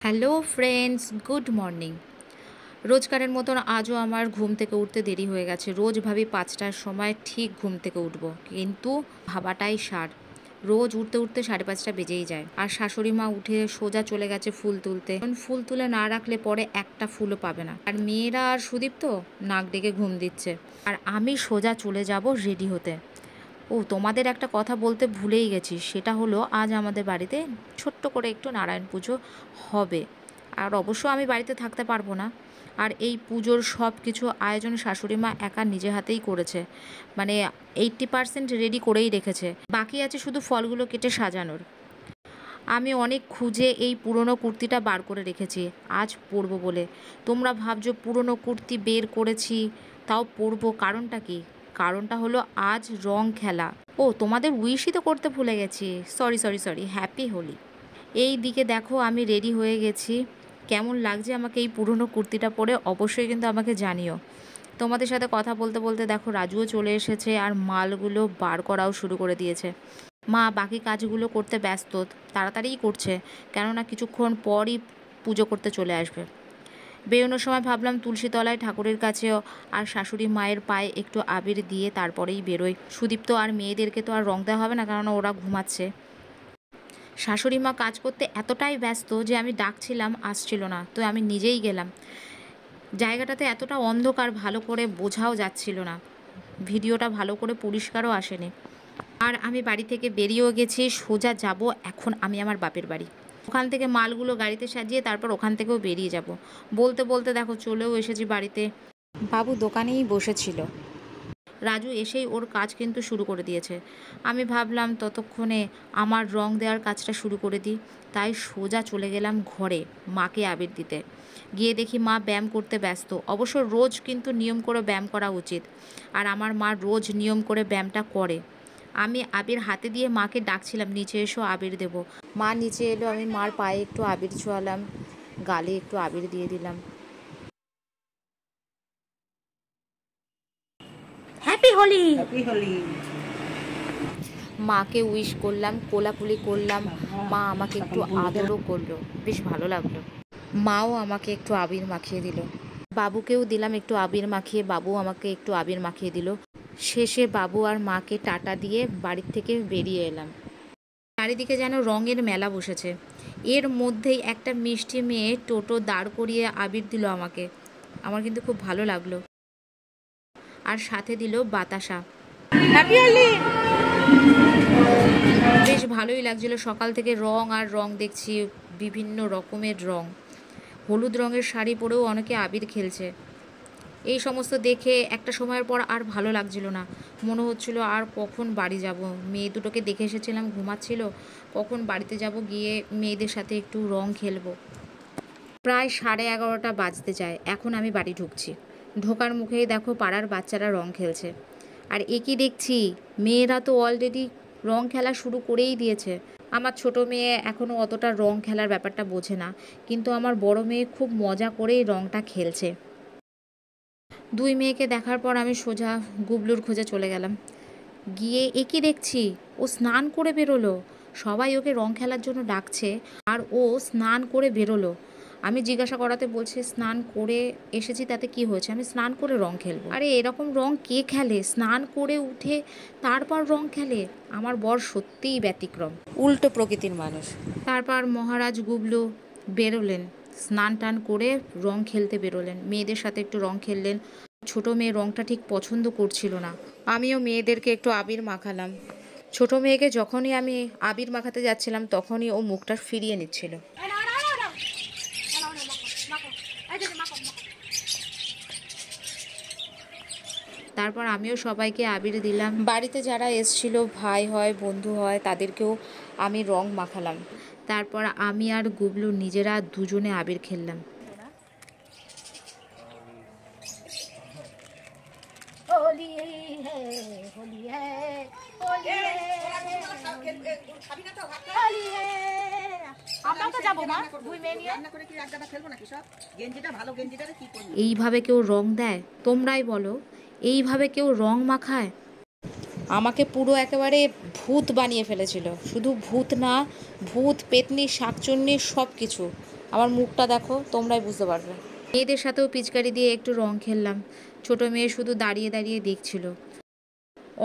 Hello friends, good morning. রোজকারের মতন আজও আমার ঘুম থেকে উঠতে দেরি হয়ে গেছে। রোজ ভাবি ৫টার সময় ঠিক ঘুম থেকে উঠবো, কিন্তু ভাবাটাই সার। রোজ উঠতে উঠতে 5:30 বেজেই যায়। আর শাশুড়ি মা উঠে সোজা চলে গেছে ফুল তুলতে। ফুল তুলে না রাখলে পরে একটা ফুলও পাবে না। আর মেয়েরা আর সুদীপ তো নাক ডেকে ঘুম দিচ্ছে, আর আমি সোজা চলে যাব রেডি হতে। ও, তোমাদের একটা কথা বলতে ভুলেই গেছি, সেটা হলো আজ আমাদের বাড়িতে ছোট্ট করে একটু নারায়ণ পুজো হবে। আর অবশ্য আমি বাড়িতে থাকতে পারবো না। আর এই পুজোর সব কিছু আয়োজন শাশুড়ি মা একা নিজে হাতেই করেছে, মানে 80% রেডি করেই রেখেছে। বাকি আছে শুধু ফলগুলো কেটে সাজানোর। আমি অনেক খুঁজে এই পুরনো কুর্তিটা বার করে রেখেছি আজ পরবো বলে। তোমরা ভাবছো পুরনো কুর্তি বের করেছি, তাও পরবো, কারণটা কি? কারণটা হলো আজ রং খেলা। ও, তোমাদের উইশই তো করতে ভুলে গেছি। Sorry sorry sorry, happy Holi. এই দিকে দেখো আমি রেডি হয়ে গেছি। কেমন লাগছে আমাকে এই পুরনো কুর্তিটা পরে অবশ্যই কিন্তু আমাকে জানিও। তোমাদের সাথে কথা বলতে বলতে দেখো রাজুও চলে এসেছে, আর মালগুলো বার করাও শুরু করে দিয়েছে। মা বাকি কাজগুলো করতে ব্যস্ত, তাড়াতাড়িই করছে, কেননা কিছুক্ষণ পরই পুজো করতে চলে আসবে। বেরোনোর সময় ভাবলাম তুলসী তলায় ঠাকুরের কাছেও আর শাশুড়ি মায়ের পায়ে একটু আবির দিয়ে তারপরেই বেরোই। সুদীপ্ত আর মেয়েদেরকে তো আর রং দেওয়া হবে না, কারণ ওরা ঘুমাচ্ছে। শাশুড়ি মা কাজ করতে এতটাই ব্যস্ত যে আমি ডাকছিলাম, আসছিল না, তো আমি নিজেই গেলাম। জায়গাটাতে এতটা অন্ধকার, ভালো করে বোঝাও যাচ্ছিল না, ভিডিওটা ভালো করে পরিষ্কারও আসেনি। আর আমি বাড়ি থেকে বেরিয়েও গেছি, সোজা যাব এখন আমি আমার বাপের বাড়ি। ওখান থেকে মালগুলো গাড়িতে সাজিয়ে তারপর ওখান থেকেও বেরিয়ে যাব। বলতে বলতে দেখো চলেও এসেছি বাড়িতে। বাবু দোকানেই বসেছিল। রাজু এসেই ওর কাজ কিন্তু শুরু করে দিয়েছে। আমি ভাবলাম ততক্ষণে আমার রং দেওয়ার কাজটা শুরু করে দিই, তাই সোজা চলে গেলাম ঘরে মাকে আবির দিতে। গিয়ে দেখি মা ব্যায়াম করতে ব্যস্ত। অবশ্য রোজ কিন্তু নিয়ম করে ব্যায়াম করা উচিত, আর আমার মা রোজ নিয়ম করে ব্যায়ামটা করে। আমি আবির হাতে দিয়ে মাকে ডাকছিলাম, নিচে এসো আবির দেবো। মা নিচে এলো, আমি মার পায়ে একটু আবির ছোঁয়ালাম, গালে একটু আবির দিয়ে দিলাম। হ্যাপি হোলি। হ্যাপি হোলি। মাকে উইশ করলাম, কোলাকুলি করলাম। মা আমাকে একটু আদরও করলো, বেশ ভালো লাগলো। মাও আমাকে একটু আবির মাখিয়ে দিল। বাবুকেও দিলাম একটু আবির মাখিয়ে, বাবু আমাকে একটু আবির মাখিয়ে দিল। শেষে বাবু আর মাকে টাটা দিয়ে বাড়ির থেকে বেরিয়ে এলাম। চারিদিকে যেন রঙের মেলা বসেছে। এর মধ্যেই একটা মিষ্টি মেয়ে টোটো দাঁড় করিয়ে আবির দিল আমাকে। আমার কিন্তু খুব ভালো লাগলো। আর সাথে দিল বাতাসা। হ্যাপি হোলি। বেশ ভালোই লাগছিল। সকাল থেকে রং আর রং দেখছি, বিভিন্ন রকমের রং। হলুদ রঙের শাড়ি পরেও অনেকে আবির খেলছে। এই সমস্ত দেখে একটা সময়ের পর আর ভালো লাগছিল না। মনে হচ্ছিল আর কখন বাড়ি যাব। মেয়ে দুটোকে দেখে এসেছিলাম, ঘুমাচ্ছিল, কখন বাড়িতে যাব, গিয়ে মেয়েদের সাথে একটু রং খেলবো। প্রায় 11:30 বাজতে যায়, এখন আমি বাড়ি ঢুকছি। ঢোকার মুখেই দেখো পাড়ার বাচ্চারা রং খেলছে। আর একই দেখছি, মেয়েরা তো অলরেডি রং খেলা শুরু করেই দিয়েছে। আমার ছোট মেয়ে এখনও অতটা রং খেলার ব্যাপারটা বোঝে না, কিন্তু আমার বড় মেয়ে খুব মজা করেই রংটা খেলছে। দুই মেয়েকে দেখার পর আমি সোজা গুবলুর খোঁজে চলে গেলাম। গিয়ে একই দেখছি, ও স্নান করে বেরোলো। সবাই ওকে রং খেলার জন্য ডাকছে, আর ও স্নান করে বেরোলো। আমি জিজ্ঞাসা করাতে বলছে স্নান করে এসেছি, তাতে কি হয়েছে, আমি স্নান করে রং খেলবো। আরে এরকম রং কে খেলে? স্নান করে উঠে তারপর রং খেলে? আমার বর সত্যিই ব্যতিক্রম, উল্টো প্রকৃতির মানুষ। তারপর মহারাজ গুবলু বেরোলেন, স্নান টান করে রং খেলতে বেরোলেন, মেয়েদের সাথে একটু রং খেললেন। ছোট মেয়ে রংটা ঠিক পছন্দ করছিল না। আমিও মেয়েদেরকে একটু আবির মাখালাম। ছোট মেয়েকে যখনই আমি আবির মাখাতে যাচ্ছিলাম তখনই ও মুখটা ফিরিয়ে নিচ্ছিল। তারপর আমিও সবাইকে আবির দিলাম। বাড়িতে যারা এসছিল, ভাই হয় বন্ধু হয়, তাদেরকেও আমি রং মাখালাম। তারপর আমি আর গুবলু নিজেরা দুজনে আবির খেললাম। হোলি হে হোলি হে হোলি হে হোলি হে। আমরা তো যাবো মা, দুই মেয়ে নিয়ে রান্না করে কি এক জায়গা ফেলবো নাকি? সব গেঞ্জিটা ভালো, গেঞ্জিটারে কি করব? এইভাবে কেউ রং দেয়? তোমরাই বলো, এইভাবে কেউ রং মাখায়? আমাকে পুরো একেবারে ভূত বানিয়ে ফেলেছিল। শুধু ভূত না, ভূত পেতনি শাকচুন্নি সব কিছু। আমার মুখটা দেখো, তোমরাই বুঝতে পারবে। মেয়েদের সাথেও পিচকারি দিয়ে একটু রং খেললাম। ছোটো মেয়ে শুধু দাঁড়িয়ে দাঁড়িয়ে দেখছিল।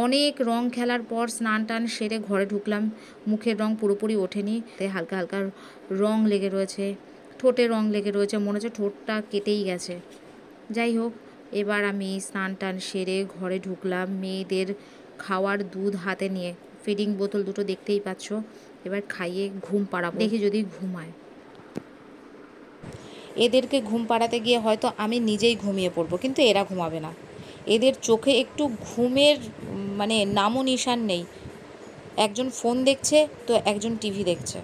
অনেক রং খেলার পর স্নান টান সেরে ঘরে ঢুকলাম। মুখের রং পুরোপুরি ওঠেনি, হালকা হালকা রং লেগে রয়েছে, ঠোঁটে রং লেগে রয়েছে, মনে হচ্ছে ঠোঁটটা কেটেই গেছে। যাই হোক, এবার আমি স্নান টান সেরে ঘরে ঢুকলাম, মেয়েদের খাওয়ার দুধ হাতে নিয়ে। ফিডিং বোতল দুটো দেখতেই পাচ্ছ। এবার খাইয়ে ঘুম পাড়াবো, দেখি যদি ঘুমায়। এদেরকে ঘুম পাড়াতে গিয়ে হয়তো আমি নিজেই ঘুমিয়ে পড়বো, কিন্তু এরা ঘুমাবে না। এদের চোখে একটু ঘুমের নামও নিশান নেই। একজন ফোন দেখছে তো একজন টিভি দেখছে।